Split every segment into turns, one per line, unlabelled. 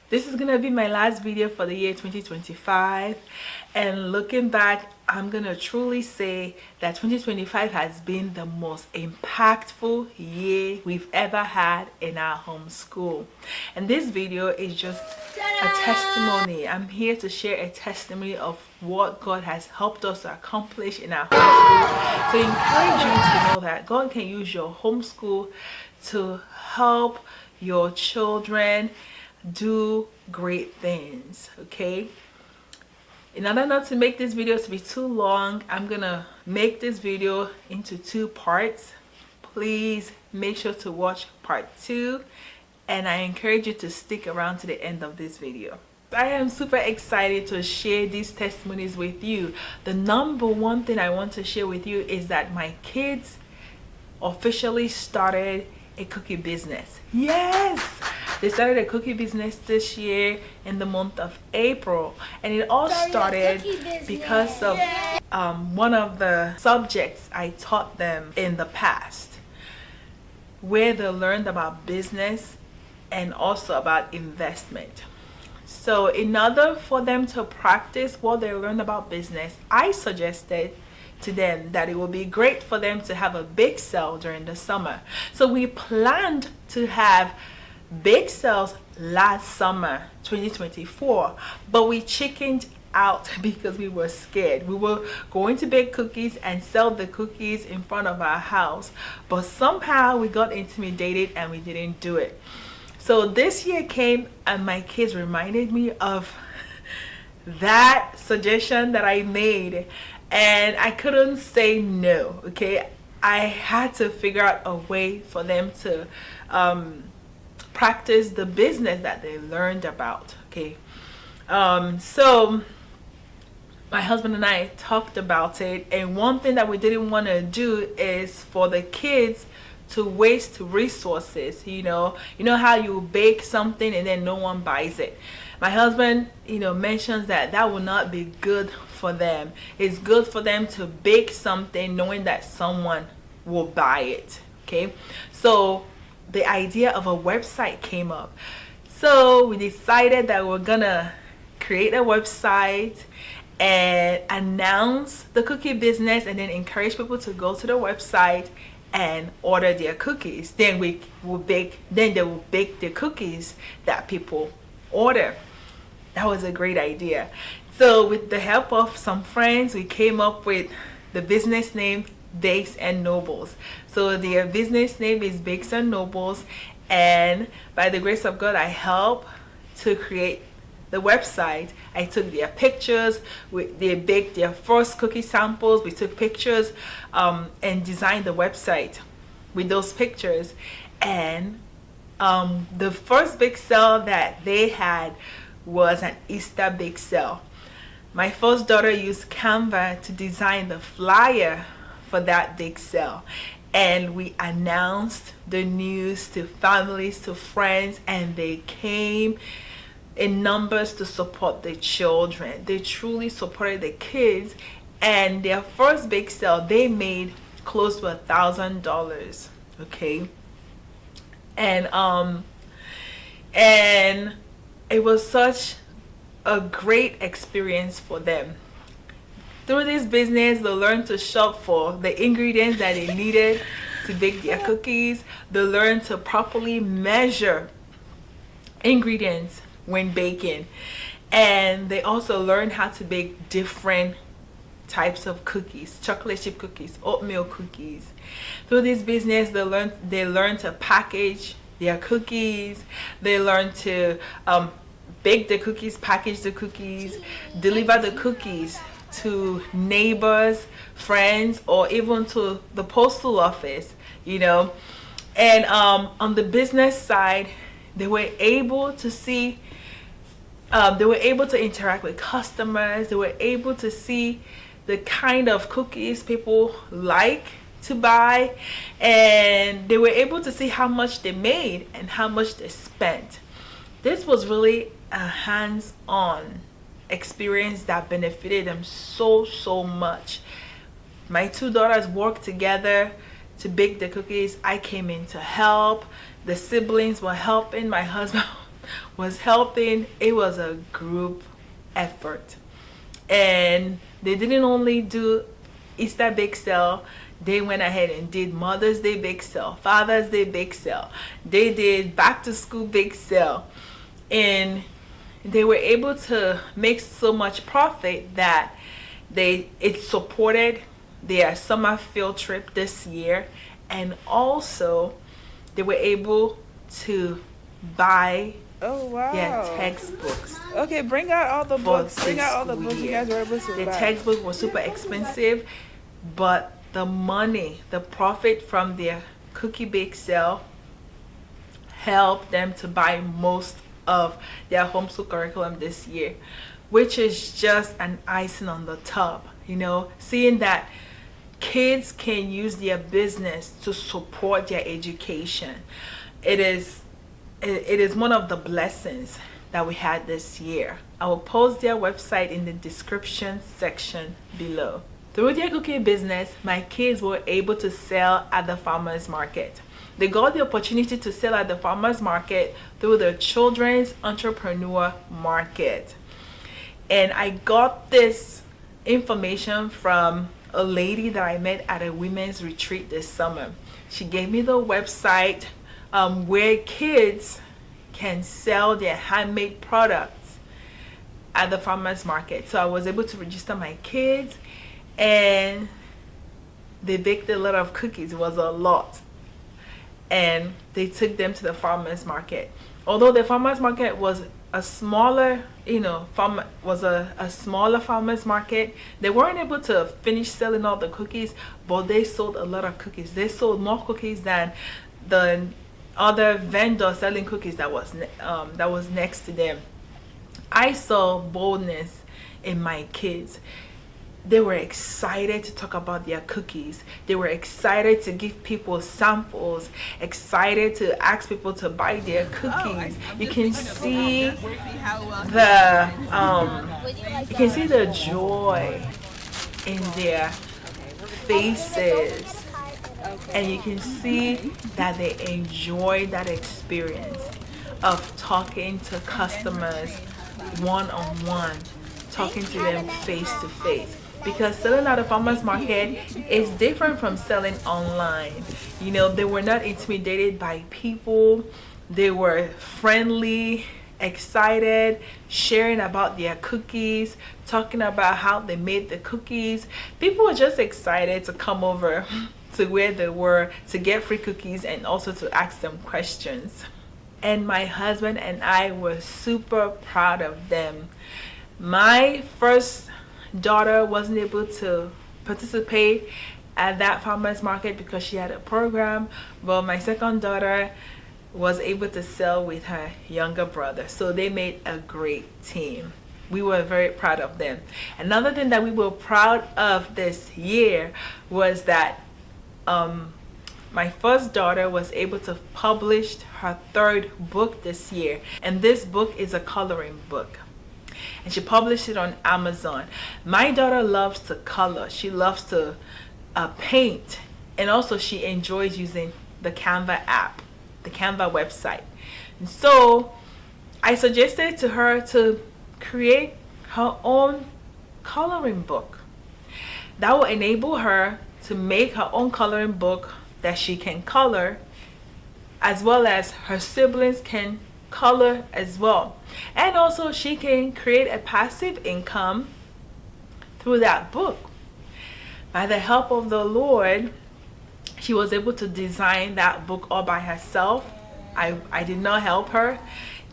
This is gonna be my last video for the year 2025, and looking back, I'm gonna truly say that 2025 has been the most impactful year we've ever had in our homeschool. And this video is just a testimony. I'm here to share a testimony of what God has helped us to accomplish in our homeschool, to encourage you to know that God can use your homeschool to help your children do great things. Okay, in order not to make this video to be too long, I'm gonna make this video into two parts. Please make sure to watch part 2, and I encourage you to stick around to the end of this video. I am super excited to share these testimonies with you. The number one thing I want to share with you is that my kids officially started a cookie business. Yes, they started a cookie business this year in the month of April, and it all started because of one of the subjects I taught them in the past, where they learned about business and also about investment. So in order for them to practice what they learned about business, I suggested to them that it would be great for them to have a bake sale during the summer. So we planned to have bake sales last summer 2024, but we chickened out because we were scared. We were going to bake cookies and sell the cookies in front of our house, but somehow we got intimidated and we didn't do it. So this year came and my kids reminded me of that suggestion that I made, and I couldn't say no. Okay, I had to figure out a way for them to practice the business that they learned about. Okay, so my husband and I talked about it, and one thing that we didn't want to do is for the kids to waste resources. You know how you bake something and then no one buys it. My husband mentions that that will not be good for them. It's good for them to bake something knowing that someone will buy it. Okay, so the idea of a website came up. So we decided that we're gonna create a website and announce the cookie business, and then encourage people to go to the website and order their cookies. Then they will bake the cookies that people order. That was a great idea. So with the help of some friends, we came up with the business name Bakes and Nobles. So their business name is Bakes and Nobles, and by the grace of God, I helped to create the website. I took their pictures. They baked their first cookie samples. We took pictures and designed the website with those pictures. And the first big sale that they had was an Easter bake sale. My first daughter used Canva to design the flyer for that big sale, and we announced the news to families, to friends, and they came in numbers to support the children. They truly supported the kids, and their first bake sale they made close to $1,000. Okay, and it was such a great experience for them. Through this business, they learned to shop for the ingredients that they needed to bake their cookies. They learned to properly measure ingredients when baking, and they also learned how to bake different types of cookies: chocolate chip cookies, oatmeal cookies. Through this business, they learned to package their cookies. They learned to bake the cookies, package the cookies, deliver the cookies to neighbors, friends, or even to the postal office. And on the business side, they were able to see they were able to interact with customers. They were able to see the kind of cookies people like to buy, and they were able to see how much they made and how much they spent. This was really a hands-on experience that benefited them so much. My two daughters worked together to bake the cookies. I came in to help. The siblings were helping. My husband was helping. It was a group effort. And they didn't only do Easter bake sale, they went ahead and did Mother's Day bake sale, Father's Day bake sale. They did back to school bake sale. And they were able to make so much profit that it supported their summer field trip this year. And also they were able to buy their textbooks.
Okay, bring out all the books. Bring out all the books you guys were able to buy.
The textbook was super expensive, but the money, the profit from their cookie bake sale helped them to buy most of their homeschool curriculum this year, which is just an icing on the top. You know, seeing that kids can use their business to support their education. It is one of the blessings that we had this year. I will post their website in the description section below. Through their cookie business, my kids were able to sell at the farmers market. They got the opportunity to sell at the farmers market through the children's entrepreneur market. And I got this information from a lady that I met at a women's retreat this summer. She gave me the website where kids can sell their handmade products at the farmers market. So I was able to register my kids, and they baked a lot of cookies. It was a lot, and they took them to the farmers market. Although the farmers market was a smaller, a smaller farmers market, they weren't able to finish selling all the cookies, but they sold a lot of cookies. They sold more cookies than the other vendor selling cookies that was next to them. I saw boldness in my kids. They were excited to talk about their cookies. They were excited to give people samples, excited to ask people to buy their cookies. You can see the joy in their faces. And you can see that they enjoy that experience of talking to customers one-on-one, talking to them face-to-face. Because selling at a farmer's market is different from selling online. You know, they were not intimidated by people. They were friendly, excited, sharing about their cookies, talking about how they made the cookies. People were just excited to come over to where they were to get free cookies and also to ask them questions. And my husband and I were super proud of them. My first daughter wasn't able to participate at that farmers market because she had a program, but my second daughter was able to sell with her younger brother. So they made a great team. We were very proud of them. Another thing that we were proud of this year was that my first daughter was able to publish her third book this year, and this book is a coloring book, and she published it on Amazon. My daughter loves to color. She loves to paint, and also she enjoys using the Canva app, the Canva website. And so I suggested to her to create her own coloring book that will enable her to make her own coloring book that she can color, as well as her siblings can color as well. And also she can create a passive income through that book. By the help of the Lord, she was able to design that book all by herself. I did not help her.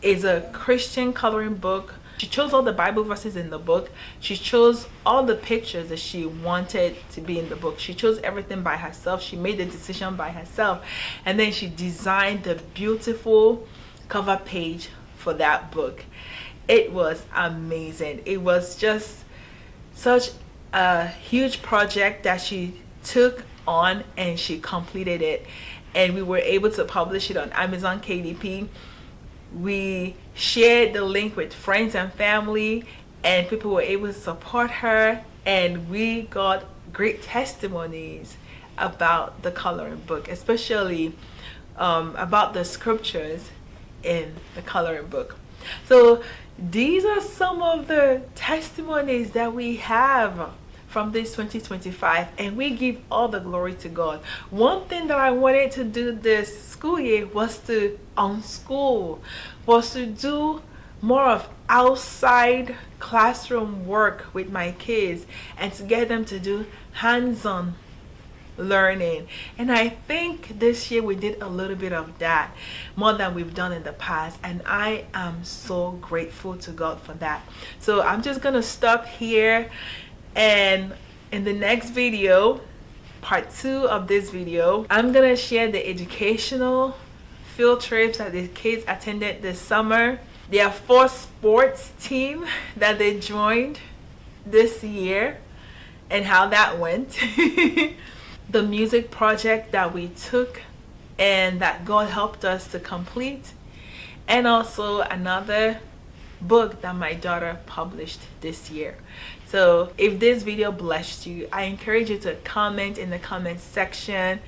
It's a Christian coloring book. She chose all the Bible verses in the book. She chose all the pictures that she wanted to be in the book. She chose everything by herself. She made the decision by herself. And then she designed the beautiful cover page for that book. It was amazing. It was just such a huge project that she took on, and she completed it. And we were able to publish it on Amazon KDP. We shared the link with friends and family, and people were able to support her, and we got great testimonies about the coloring book, especially about the scriptures in the coloring book. So these are some of the testimonies that we have from this 2025, and we give all the glory to God. One thing that I wanted to do this school year was to unschool, was to do more of outside classroom work with my kids and to get them to do hands-on learning. And I think this year we did a little bit of that, more than we've done in the past, and I am so grateful to God for that. So I'm just gonna stop here, and in the next video, part 2 of this video, I'm gonna share the educational field trips that the kids attended this summer. There are 4 sports teams that they joined this year and how that went. The music project that we took and that God helped us to complete, and also another book that my daughter published this year. So if this video blessed you, I encourage you to comment in the comment section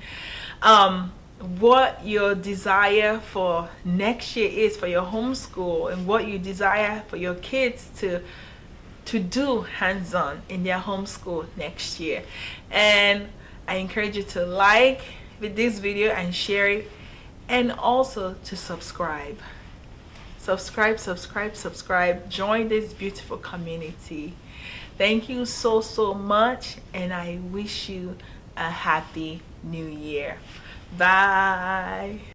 what your desire for next year is for your homeschool, and what you desire for your kids to do hands-on in their homeschool next year. And I encourage you to like this video and share it, and also to subscribe. Subscribe. Join this beautiful community. Thank you so much, and I wish you a happy new year. Bye.